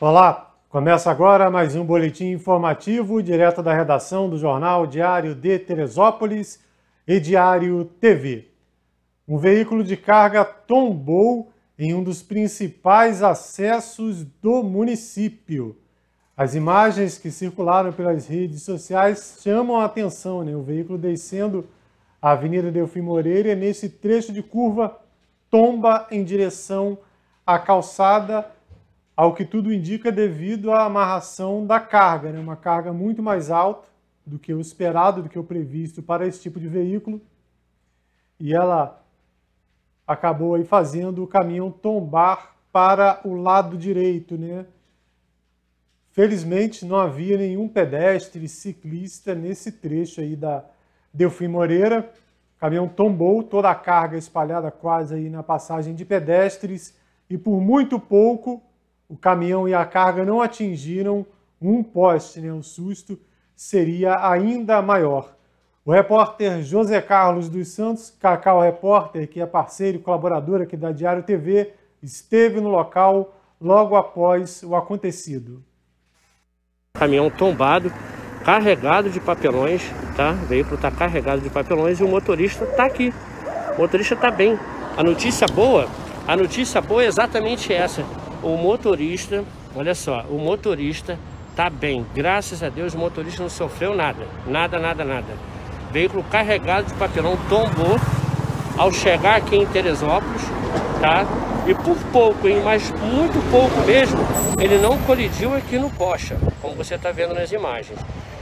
Olá, começa agora mais um boletim informativo direto da redação do jornal Diário de Teresópolis e Diário TV. Um veículo de carga tombou em um dos principais acessos do município. As imagens que circularam pelas redes sociais chamam a atenção, né? O veículo descendo a Avenida Delfim Moreira e nesse trecho de curva tomba em direção à calçada, ao que tudo indica devido à amarração da carga, né? Uma carga muito mais alta do que o esperado, do que o previsto para esse tipo de veículo. E ela acabou aí fazendo o caminhão tombar para o lado direito, né? Felizmente não havia nenhum pedestre, ciclista nesse trecho aí da Delfim Moreira. O caminhão tombou, toda a carga espalhada quase aí na passagem de pedestres e por muito pouco o caminhão e a carga não atingiram um poste, né? O susto seria ainda maior. O repórter José Carlos dos Santos, Cacau Repórter, que é parceiro e colaborador aqui da Diário TV, esteve no local logo após o acontecido. Caminhão tombado, carregado de papelões, tá? O veículo está carregado de papelões e o motorista está aqui. O motorista está bem. A notícia boa é exatamente essa. O motorista, olha só, o motorista tá bem. Graças a Deus o motorista não sofreu nada. Nada. Veículo carregado de papelão tombou ao chegar aqui em Teresópolis, tá? E por pouco, hein, mas muito pouco mesmo, ele não colidiu aqui no poste, como você está vendo nas imagens.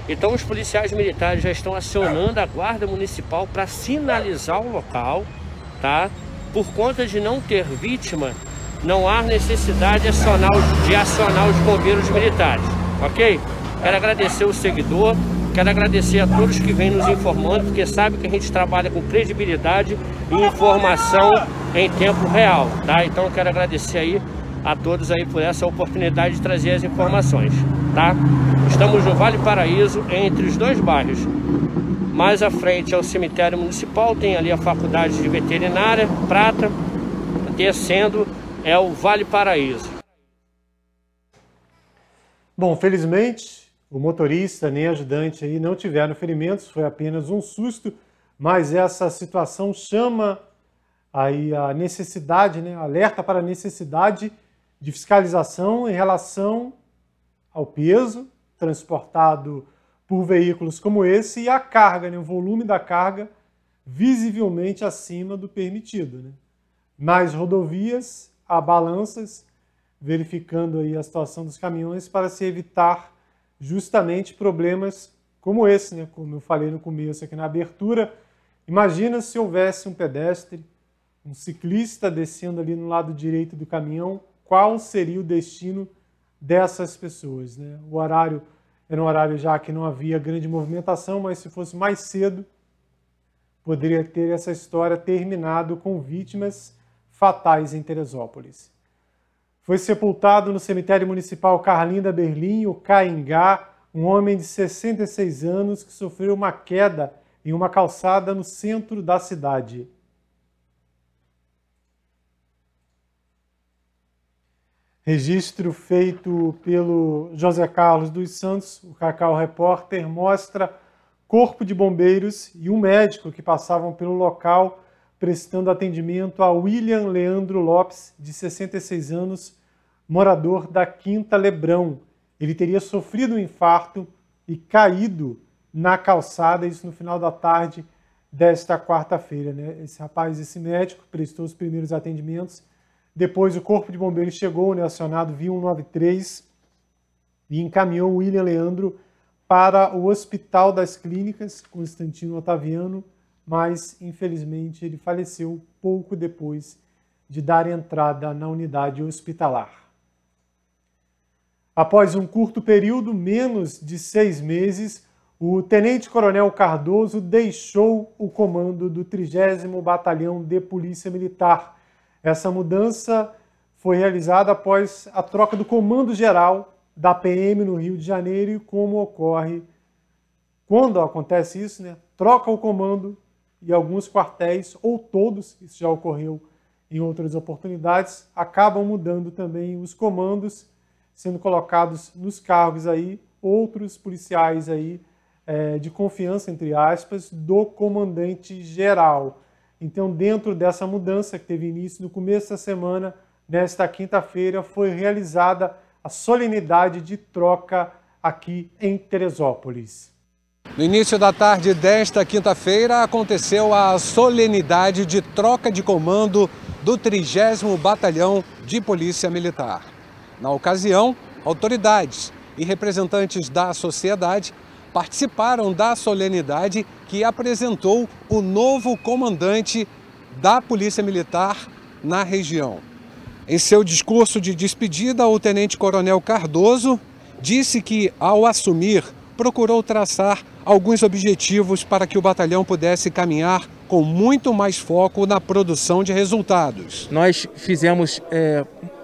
Então os policiais militares já estão acionando a guarda municipal para sinalizar o local, tá? Por conta de não ter vítima, não há necessidade de acionar os bombeiros militares, ok? Quero agradecer o seguidor, quero agradecer a todos que vêm nos informando, porque sabe que a gente trabalha com credibilidade e informação em tempo real, tá? Então quero agradecer aí a todos aí por essa oportunidade de trazer as informações, tá? Estamos no Vale Paraíso, entre os dois bairros. Mais à frente é o cemitério municipal, tem ali a faculdade de veterinária, Prata, descendo é o Vale Paraíso. Bom, felizmente o motorista nem ajudante aí não tiveram ferimentos, foi apenas um susto, mas essa situação chama aí a necessidade, né, alerta para a necessidade de fiscalização em relação ao peso transportado por veículos como esse e a carga, né, o volume da carga visivelmente acima do permitido, né? Nas rodovias, há balanças verificando aí a situação dos caminhões para se evitar justamente problemas como esse, né? Como eu falei no começo aqui na abertura, imagina se houvesse um pedestre, um ciclista descendo ali no lado direito do caminhão, qual seria o destino dessas pessoas, né? O horário era um horário já que não havia grande movimentação, mas se fosse mais cedo, poderia ter essa história terminado com vítimas fatais em Teresópolis. Foi sepultado no cemitério municipal Carlinda Berlim, o Caingá, um homem de 66 anos que sofreu uma queda em uma calçada no centro da cidade. Registro feito pelo José Carlos dos Santos, o Cacau Repórter, mostra corpo de bombeiros e um médico que passavam pelo local prestando atendimento a William Leandro Lopes, de 66 anos, morador da Quinta Lebrão. Ele teria sofrido um infarto e caído na calçada, isso no final da tarde desta quarta-feira, né? Esse rapaz, esse médico, prestou os primeiros atendimentos. Depois o corpo de bombeiros chegou, né, acionado via 193 e encaminhou o William Leandro para o Hospital das Clínicas Constantino Otaviano, mas infelizmente ele faleceu pouco depois de dar entrada na unidade hospitalar. Após um curto período, menos de 6 meses, o Tenente-Coronel Cardoso deixou o comando do 30º Batalhão de Polícia Militar. Essa mudança foi realizada após a troca do comando geral da PM no Rio de Janeiro e como ocorre quando acontece isso, né? Troca o comando e alguns quartéis, ou todos, isso já ocorreu em outras oportunidades, acabam mudando também os comandos sendo colocados nos cargos aí outros policiais aí de confiança, entre aspas, do comandante-geral. Então, dentro dessa mudança que teve início no começo da semana, nesta quinta-feira, foi realizada a solenidade de troca aqui em Teresópolis. No início da tarde desta quinta-feira, aconteceu a solenidade de troca de comando do 30º Batalhão de Polícia Militar. Na ocasião, autoridades e representantes da sociedade participaram da solenidade que apresentou o novo comandante da Polícia Militar na região. Em seu discurso de despedida, o tenente-coronel Cardoso disse que, ao assumir, procurou traçar alguns objetivos para que o batalhão pudesse caminhar com muito mais foco na produção de resultados. Nós fizemos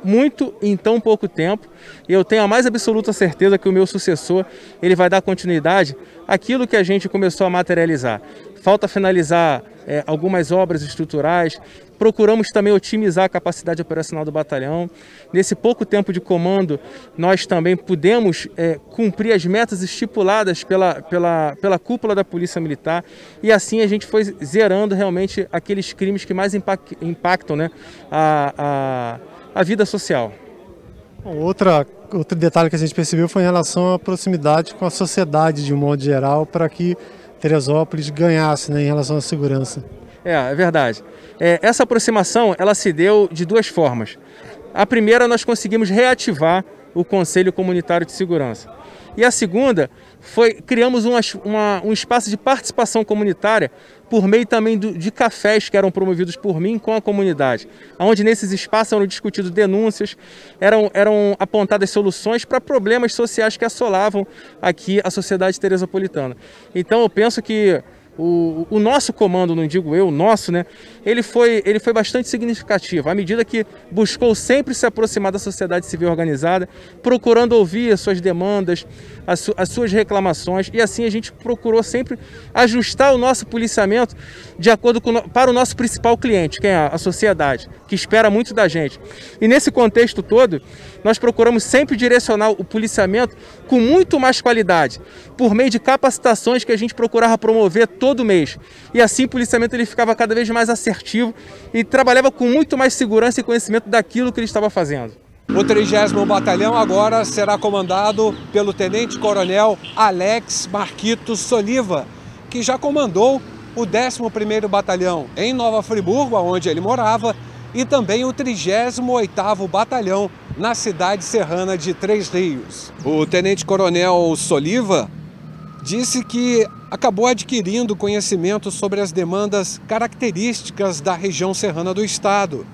muito em tão pouco tempo e eu tenho a mais absoluta certeza que o meu sucessor ele vai dar continuidade àquilo que a gente começou a materializar. Falta finalizar algumas obras estruturais, procuramos também otimizar a capacidade operacional do batalhão. Nesse pouco tempo de comando, nós também pudemos cumprir as metas estipuladas pela cúpula da Polícia Militar e assim a gente foi zerando realmente aqueles crimes que mais impactam, né, a vida social. Bom, outro detalhe que a gente percebeu foi em relação à proximidade com a sociedade de um modo geral para que Teresópolis ganhasse, né, em relação à segurança. É verdade. Essa aproximação ela se deu de duas formas. A primeira, nós conseguimos reativar o Conselho Comunitário de Segurança. E a segunda, criamos um espaço de participação comunitária por meio também de cafés que eram promovidos por mim com a comunidade, onde nesses espaços eram discutidas denúncias, eram apontadas soluções para problemas sociais que assolavam aqui a sociedade teresopolitana. Então eu penso que o nosso comando, não digo eu, o nosso, né, ele foi bastante significativo, à medida que buscou sempre se aproximar da sociedade civil organizada, procurando ouvir as suas demandas, as suas reclamações, e assim a gente procurou sempre ajustar o nosso policiamento de acordo para o nosso principal cliente, que é a sociedade, que espera muito da gente. E nesse contexto todo, nós procuramos sempre direcionar o policiamento com muito mais qualidade, por meio de capacitações que a gente procurava promover todo mês. E assim o policiamento ele ficava cada vez mais assertivo e trabalhava com muito mais segurança e conhecimento daquilo que ele estava fazendo. O 30º Batalhão agora será comandado pelo tenente-coronel Alex Marquito Soliva, que já comandou o 11º Batalhão em Nova Friburgo, onde ele morava, e também o 38º Batalhão na cidade serrana de Três Rios. O tenente-coronel Soliva disse que acabou adquirindo conhecimento sobre as demandas características da região serrana do estado.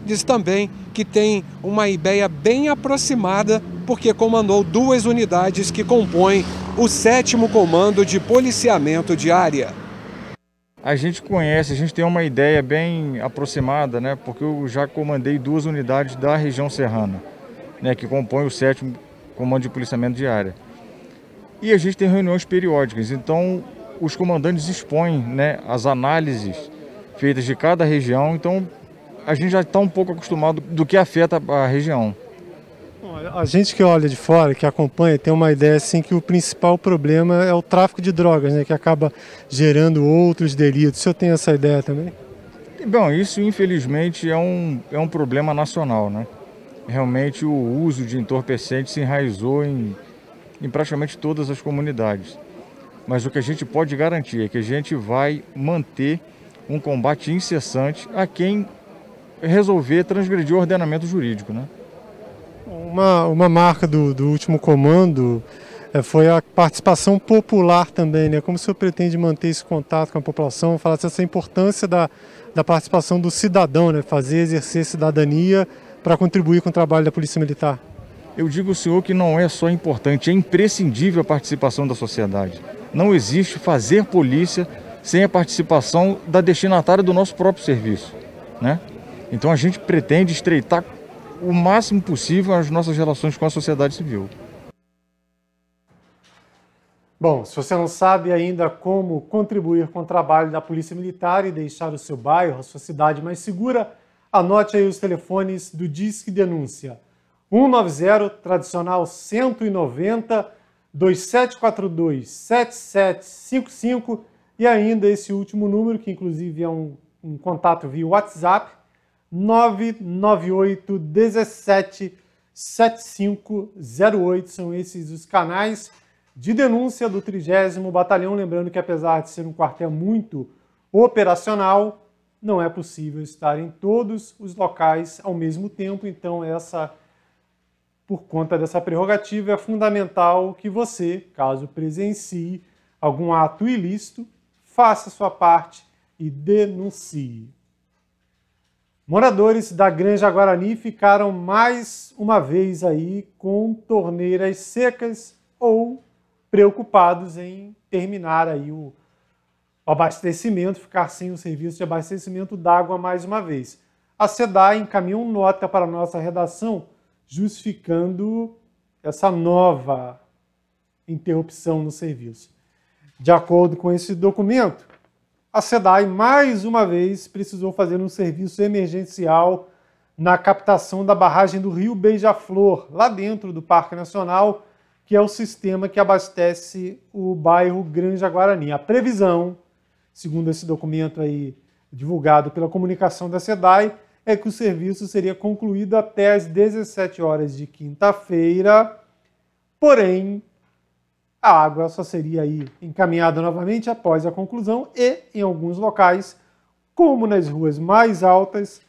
Diz também que tem uma ideia bem aproximada porque comandou 2 unidades que compõem o 7º Comando de Policiamento de Área. A gente conhece, a gente tem uma ideia bem aproximada, né? Porque eu já comandei 2 unidades da região serrana, né? Que compõem o 7º Comando de Policiamento de Área. E a gente tem reuniões periódicas, então os comandantes expõem, né, as análises feitas de cada região, então a gente já está um pouco acostumado do que afeta a região. A gente que olha de fora, que acompanha, tem uma ideia assim que o principal problema é o tráfico de drogas, né, que acaba gerando outros delitos. O senhor tem essa ideia também? Bom, isso infelizmente é um problema nacional, né? Realmente o uso de entorpecentes se enraizou em praticamente todas as comunidades. Mas o que a gente pode garantir é que a gente vai manter um combate incessante a quem resolver transgredir o ordenamento jurídico, né? Uma marca do último comando foi a participação popular também, né? Como o senhor pretende manter esse contato com a população, falar dessa importância da participação do cidadão, né? Exercer cidadania para contribuir com o trabalho da Polícia Militar? Eu digo ao senhor que não é só importante, é imprescindível a participação da sociedade. Não existe fazer polícia sem a participação da destinatária do nosso próprio serviço, né? Então a gente pretende estreitar o máximo possível as nossas relações com a sociedade civil. Bom, se você não sabe ainda como contribuir com o trabalho da Polícia Militar e deixar o seu bairro, a sua cidade mais segura, anote aí os telefones do Disque Denúncia. 190, tradicional 190, 2742-7755 e ainda esse último número, que inclusive é um contato via WhatsApp, 998-17-7508. São esses os canais de denúncia do 30º Batalhão. Lembrando que apesar de ser um quartel muito operacional, não é possível estar em todos os locais ao mesmo tempo, então por conta dessa prerrogativa, é fundamental que você, caso presencie algum ato ilícito, faça sua parte e denuncie. Moradores da Granja Guarani ficaram mais uma vez aí com torneiras secas ou preocupados em terminar aí o abastecimento, ficar sem o serviço de abastecimento d'água mais uma vez. A SEDAI encaminhou nota para a nossa redação justificando essa nova interrupção no serviço. De acordo com esse documento, a SEDAI mais uma vez precisou fazer um serviço emergencial na captação da barragem do Rio Beija-Flor, lá dentro do Parque Nacional, que é o sistema que abastece o bairro Granja Guarani. A previsão, segundo esse documento aí divulgado pela comunicação da SEDAI, é que o serviço seria concluído até às 17 horas de quinta-feira, porém, a água só seria aí encaminhada novamente após a conclusão e, em alguns locais, como nas ruas mais altas,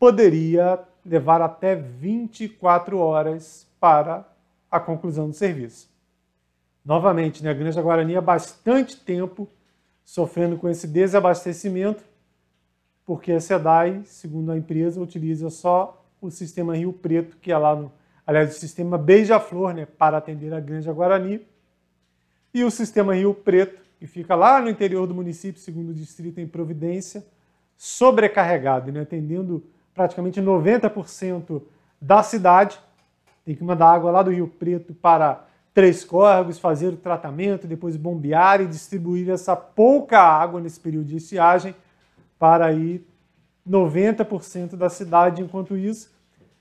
poderia levar até 24 horas para a conclusão do serviço. Novamente, a Granja Guarani há bastante tempo sofrendo com esse desabastecimento, porque a SEDAI, segundo a empresa, utiliza só o sistema Rio Preto, que é lá aliás, o sistema Beija-Flor, para atender a Granja Guarani, e o sistema Rio Preto, que fica lá no interior do município, segundo o distrito em Providência, sobrecarregado, atendendo praticamente 90% da cidade. Tem que mandar água lá do Rio Preto para Três Córregos, fazer o tratamento, depois bombear e distribuir essa pouca água nesse período de estiagem para aí 90% da cidade. Enquanto isso,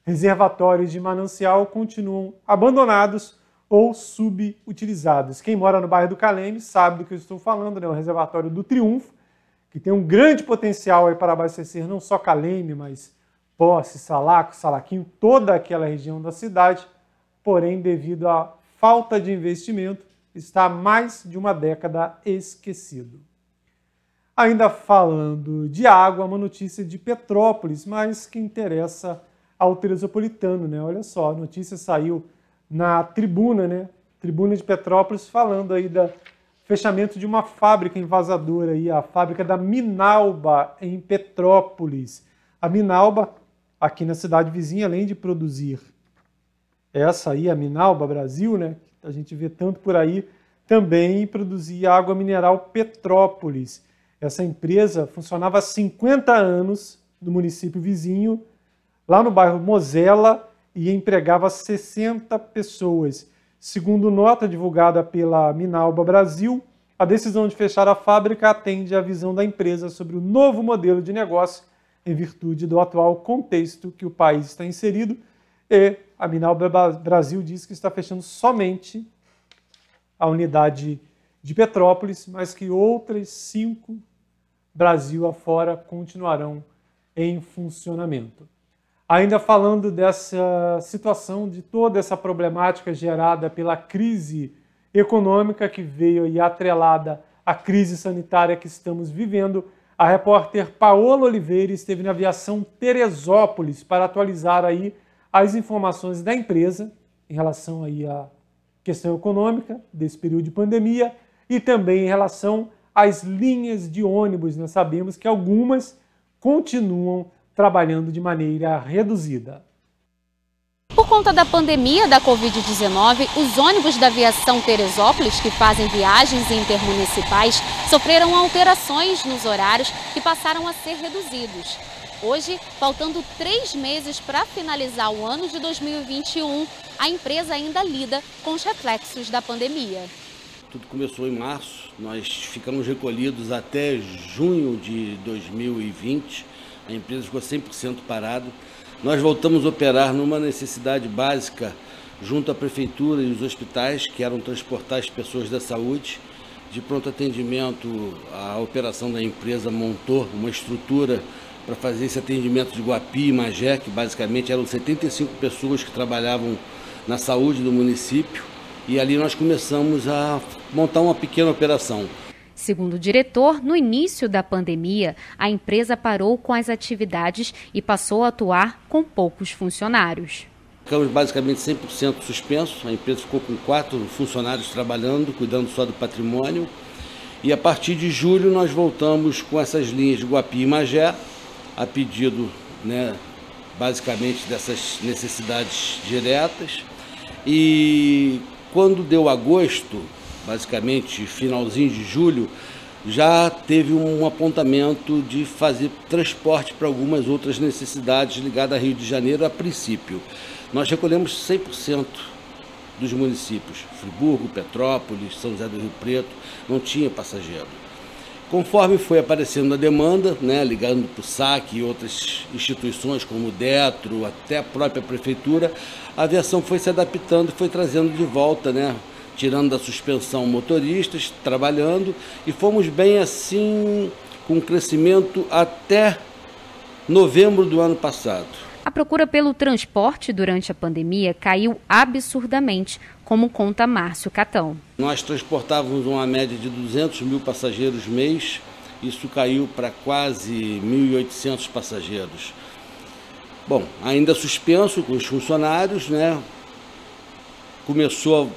reservatórios de manancial continuam abandonados ou subutilizados. Quem mora no bairro do Caleme sabe do que eu estou falando, o reservatório do Triunfo, que tem um grande potencial aí para abastecer não só Caleme, mas Posse, Salaco, Salaquinho, toda aquela região da cidade, porém, devido à falta de investimento, está há mais de uma década esquecido. Ainda falando de água, uma notícia de Petrópolis, mas que interessa ao teresopolitano, Olha só, a notícia saiu na Tribuna, Tribuna de Petrópolis, falando aí do fechamento de uma fábrica envasadora, aí, a fábrica da Minalba, em Petrópolis. A Minalba, aqui na cidade vizinha, além de produzir essa aí, a Minalba Brasil, que a gente vê tanto por aí, também produzia água mineral Petrópolis. Essa empresa funcionava há 50 anos no município vizinho, lá no bairro Mosela, e empregava 60 pessoas. Segundo nota divulgada pela Minalba Brasil, a decisão de fechar a fábrica atende à visão da empresa sobre o novo modelo de negócio em virtude do atual contexto que o país está inserido, e a Minalba Brasil diz que está fechando somente a unidade de Petrópolis, mas que outras 5 Brasil afora continuarão em funcionamento. Ainda falando dessa situação, de toda essa problemática gerada pela crise econômica que veio aí atrelada à crise sanitária que estamos vivendo, a repórter Paola Oliveira esteve na aviação Teresópolis para atualizar aí as informações da empresa em relação aí à questão econômica desse período de pandemia e também em relação às linhas de ônibus. Nós sabemos que algumas continuam trabalhando de maneira reduzida. Por conta da pandemia da Covid-19, os ônibus da aviação Teresópolis, que fazem viagens intermunicipais, sofreram alterações nos horários e passaram a ser reduzidos. Hoje, faltando 3 meses para finalizar o ano de 2021, a empresa ainda lida com os reflexos da pandemia. Tudo começou em março, nós ficamos recolhidos até junho de 2020, a empresa ficou 100% parada. Nós voltamos a operar numa necessidade básica junto à prefeitura e os hospitais, que eram transportar as pessoas da saúde. De pronto atendimento, a operação da empresa montou uma estrutura para fazer esse atendimento de Guapi e Magé, que basicamente eram 75 pessoas que trabalhavam na saúde do município, e ali nós começamos a montar uma pequena operação. Segundo o diretor, no início da pandemia, a empresa parou com as atividades e passou a atuar com poucos funcionários. Ficamos basicamente 100% suspensos, a empresa ficou com 4 funcionários trabalhando, cuidando só do patrimônio, e a partir de julho nós voltamos com essas linhas de Guapi e Magé, a pedido, basicamente dessas necessidades diretas. E quando deu agosto, basicamente finalzinho de julho, já teve um apontamento de fazer transporte para algumas outras necessidades ligadas a Rio de Janeiro a princípio. Nós recolhemos 100% dos municípios, Friburgo, Petrópolis, São José do Rio Preto, não tinha passageiro. Conforme foi aparecendo a demanda, ligando para o SAC e outras instituições como o DETRO, até a própria prefeitura, a aviação foi se adaptando e foi trazendo de volta, tirando da suspensão motoristas, trabalhando, e fomos bem assim com um crescimento até novembro do ano passado. A procura pelo transporte durante a pandemia caiu absurdamente, como conta Márcio Catão. Nós transportávamos uma média de 200 mil passageiros mês, isso caiu para quase 1.800 passageiros. Bom, ainda suspenso com os funcionários, começou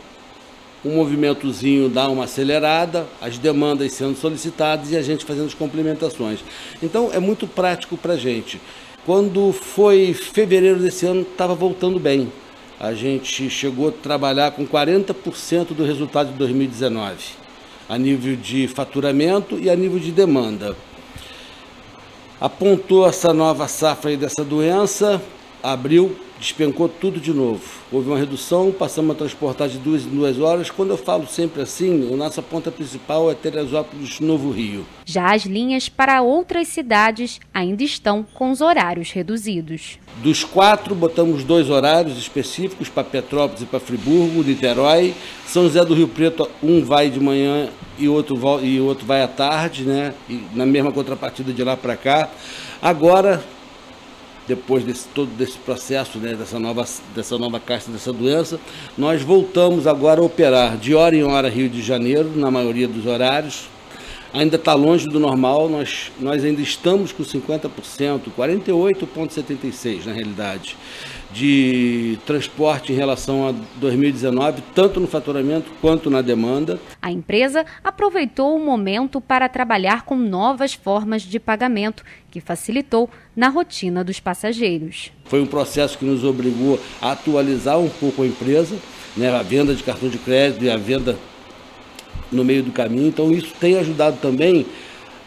um movimentozinho dar uma acelerada, as demandas sendo solicitadas e a gente fazendo as complementações. Então é muito prático para a gente. Quando foi fevereiro desse ano, estava voltando bem. A gente chegou a trabalhar com 40% do resultado de 2019, a nível de faturamento e a nível de demanda. Apontou essa nova safra aí dessa doença, abril, despencou tudo de novo. Houve uma redução, passamos a transportar de 2 em 2 horas. Quando eu falo sempre assim, a nossa ponta principal é Teresópolis, Novo Rio. Já as linhas para outras cidades ainda estão com os horários reduzidos. Dos 4, botamos 2 horários específicos para Petrópolis e para Friburgo, Niterói. São José do Rio Preto, um vai de manhã e outro vai à tarde, e na mesma contrapartida de lá para cá. Agora, depois todo desse processo, dessa nova caixa, dessa doença, nós voltamos agora a operar de hora em hora Rio de Janeiro, na maioria dos horários. Ainda está longe do normal, nós ainda estamos com 50%, 48,76% na realidade, de transporte em relação a 2019, tanto no faturamento quanto na demanda. A empresa aproveitou o momento para trabalhar com novas formas de pagamento, que facilitou na rotina dos passageiros. Foi um processo que nos obrigou a atualizar um pouco a empresa, a venda de cartão de crédito e a venda no meio do caminho, então isso tem ajudado também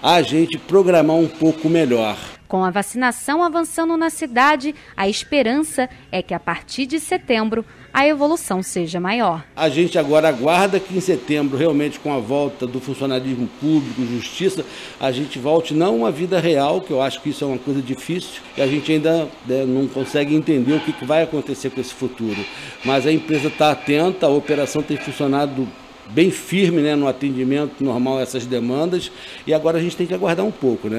a gente programar um pouco melhor. Com a vacinação avançando na cidade, a esperança é que a partir de setembro a evolução seja maior. A gente agora aguarda que em setembro, realmente com a volta do funcionalismo público, justiça, a gente volte não uma vida real, que eu acho que isso é uma coisa difícil, e a gente ainda não consegue entender o que vai acontecer com esse futuro. Mas a empresa está atenta, a operação tem funcionado bem firme, no atendimento normal a essas demandas, e agora a gente tem que aguardar um pouco,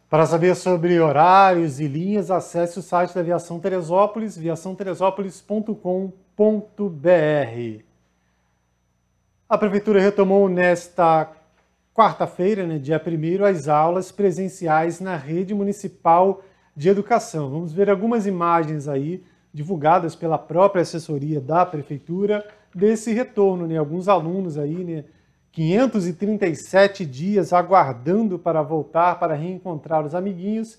Para saber sobre horários e linhas, acesse o site da Aviação Teresópolis, viaçãoteresópolis.com.br. A Prefeitura retomou nesta quarta-feira, dia 1º, as aulas presenciais na rede municipal de educação. Vamos ver algumas imagens aí, divulgadas pela própria assessoria da Prefeitura, desse retorno, Alguns alunos aí, 537 dias aguardando para voltar, para reencontrar os amiguinhos,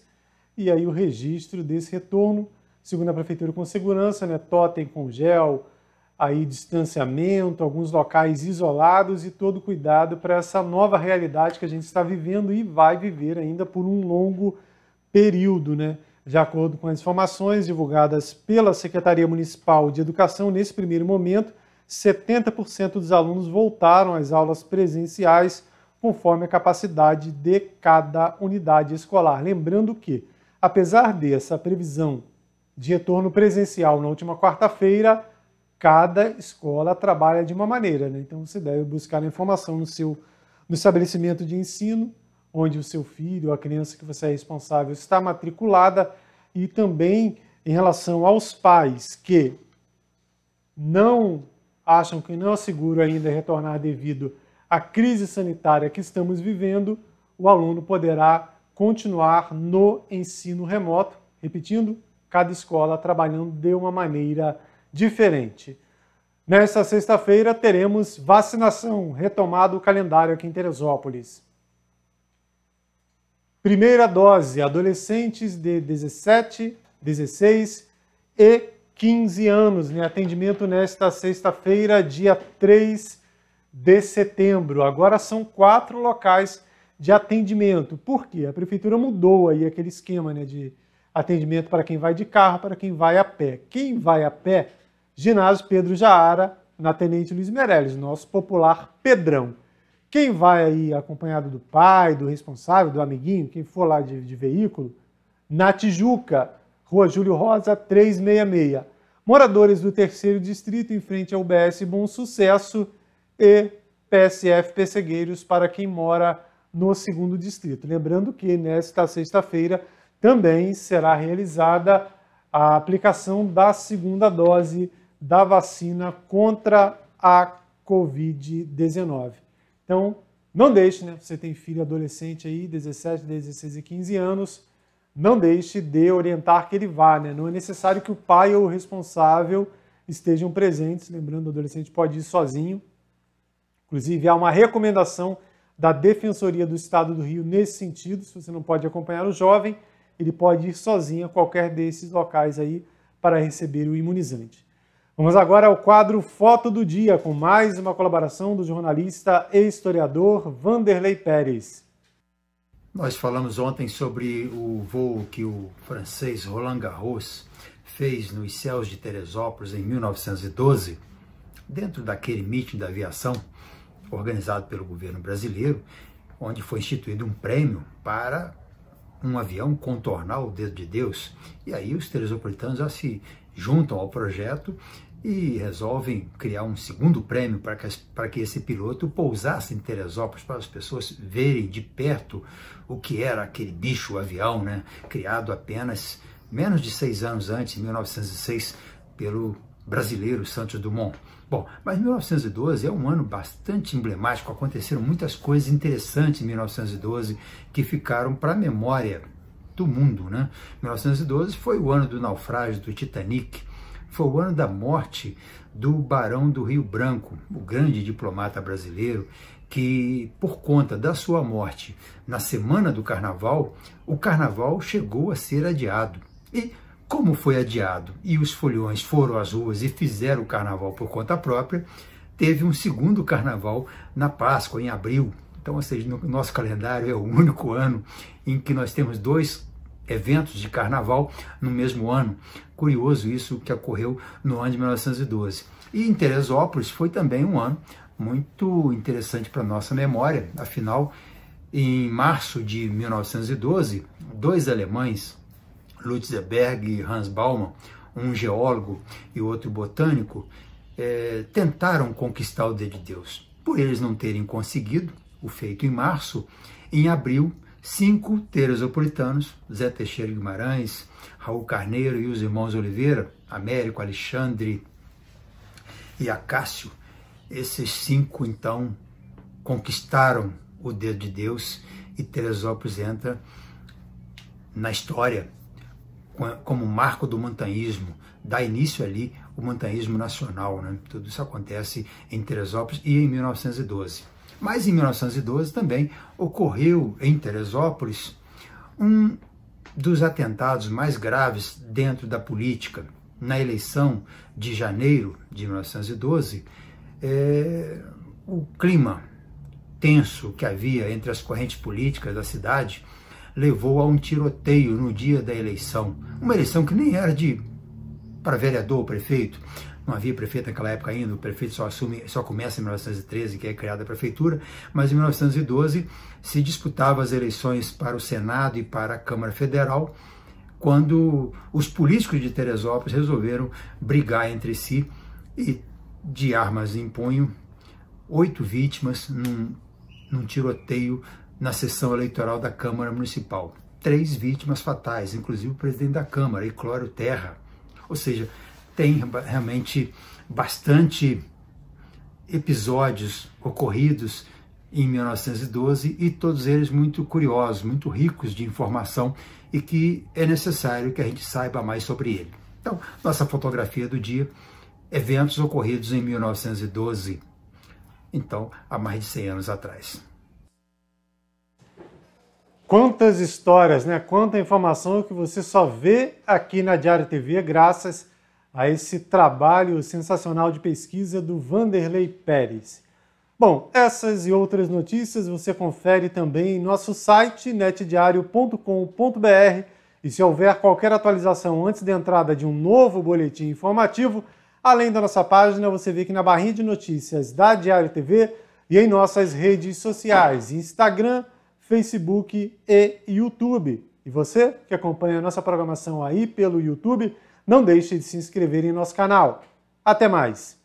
e aí o registro desse retorno, segundo a Prefeitura, com segurança, totem com gel, aí distanciamento, alguns locais isolados e todo cuidado para essa nova realidade que a gente está vivendo e vai viver ainda por um longo período, De acordo com as informações divulgadas pela Secretaria Municipal de Educação, nesse primeiro momento, 70% dos alunos voltaram às aulas presenciais, conforme a capacidade de cada unidade escolar. Lembrando que apesar dessa previsão de retorno presencial na última quarta-feira, cada escola trabalha de uma maneira, né? Então você deve buscar a informação no estabelecimento de ensino, onde o seu filho, a criança que você é responsável, está matriculada, e também em relação aos pais que acham que não é seguro ainda retornar devido à crise sanitária que estamos vivendo, o aluno poderá continuar no ensino remoto, repetindo, cada escola trabalhando de uma maneira diferente. Nesta sexta-feira teremos vacinação, retomado o calendário aqui em Teresópolis. Primeira dose, adolescentes de 17, 16 e 15 anos, né? Atendimento nesta sexta-feira, dia 3 de setembro. Agora são 4 locais de atendimento. Por quê? A prefeitura mudou aí aquele esquema, né, de atendimento para quem vai de carro, para quem vai a pé. Quem vai a pé, ginásio Pedro Jaara, na Tenente Luiz Meirelles, nosso popular Pedrão. Quem vai aí acompanhado do pai, do responsável, do amiguinho, quem for lá de veículo, na Tijuca, Rua Júlio Rosa, 366. Moradores do 3º Distrito, em frente ao UBS Bom Sucesso, e PSF Pessegueiros para quem mora no 2º Distrito. Lembrando que nesta sexta-feira também será realizada a aplicação da 2ª dose da vacina contra a Covid-19. Então, não deixe, né? Você tem filho adolescente aí, 17, 16 e 15 anos, não deixe de orientar que ele vá, né? Não é necessário que o pai ou o responsável estejam presentes. Lembrando, o adolescente pode ir sozinho. Inclusive, há uma recomendação da Defensoria do Estado do Rio nesse sentido. Se você não pode acompanhar o jovem, ele pode ir sozinho a qualquer desses locais aí para receber o imunizante. Vamos agora ao quadro Foto do Dia, com mais uma colaboração do jornalista e historiador Vanderlei Pérez. Nós falamos ontem sobre o voo que o francês Roland Garros fez nos céus de Teresópolis em 1912, dentro daquele meeting da aviação organizado pelo governo brasileiro, onde foi instituído um prêmio para um avião contornar o dedo de Deus. E aí os teresopolitanos já se juntam ao projeto e resolvem criar um segundo prêmio para que esse piloto pousasse em Teresópolis, para as pessoas verem de perto o que era aquele bicho, o avião, né? Criado apenas menos de 6 anos antes, em 1906, pelo brasileiro Santos Dumont. Bom, mas 1912 é um ano bastante emblemático, aconteceram muitas coisas interessantes em 1912 que ficaram para a memória do mundo, né? 1912 foi o ano do naufrágio do Titanic, foi o ano da morte do Barão do Rio Branco, o grande diplomata brasileiro, que por conta da sua morte na semana do Carnaval, o Carnaval chegou a ser adiado. E como foi adiado e os foliões foram às ruas e fizeram o Carnaval por conta própria, teve um segundo Carnaval na Páscoa, em abril. Então, ou seja, no nosso calendário é o único ano em que nós temos 2 eventos de Carnaval no mesmo ano. Curioso isso que ocorreu no ano de 1912. E em Teresópolis foi também um ano muito interessante para a nossa memória. Afinal, em março de 1912, 2 alemães, Lutz Berg e Hans Baumann, um geólogo e outro botânico, tentaram conquistar o dedo de Deus. Por eles não terem conseguido o feito em março, em abril, 5 teresopolitanos, Zé Teixeira Guimarães, Raul Carneiro e os irmãos Oliveira, Américo, Alexandre e Acácio, esses 5, então, conquistaram o dedo de Deus e Teresópolis entra na história como marco do montanhismo, dá início ali o montanhismo nacional, né? Tudo isso acontece em Teresópolis e em 1912. Mas em 1912 também ocorreu em Teresópolis um dos atentados mais graves dentro da política. Na eleição de janeiro de 1912, o clima tenso que havia entre as correntes políticas da cidade levou a um tiroteio no dia da eleição. Uma eleição que nem era para vereador ou prefeito. Não havia prefeito naquela época ainda, o prefeito só começa em 1913, que é criada a prefeitura, mas em 1912 se disputava as eleições para o Senado e para a Câmara Federal, quando os políticos de Teresópolis resolveram brigar entre si e, de armas em punho, 8 vítimas num tiroteio na sessão eleitoral da Câmara Municipal. 3 vítimas fatais, inclusive o presidente da Câmara, Iclório Terra. Ou seja, tem realmente bastante episódios ocorridos em 1912 e todos eles muito curiosos, muito ricos de informação e que é necessário que a gente saiba mais sobre ele. Então, nossa fotografia do dia, eventos ocorridos em 1912, então há mais de 100 anos atrás. Quantas histórias, né? Quanta informação que você só vê aqui na Diário TV, graças a esse trabalho sensacional de pesquisa do Vanderlei Pérez. Bom, essas e outras notícias você confere também em nosso site netdiario.com.br e se houver qualquer atualização antes da entrada de um novo boletim informativo, além da nossa página, você vê aqui na barrinha de notícias da Diário TV e em nossas redes sociais, Instagram, Facebook e YouTube. E você que acompanha a nossa programação aí pelo YouTube, não deixe de se inscrever em nosso canal. Até mais!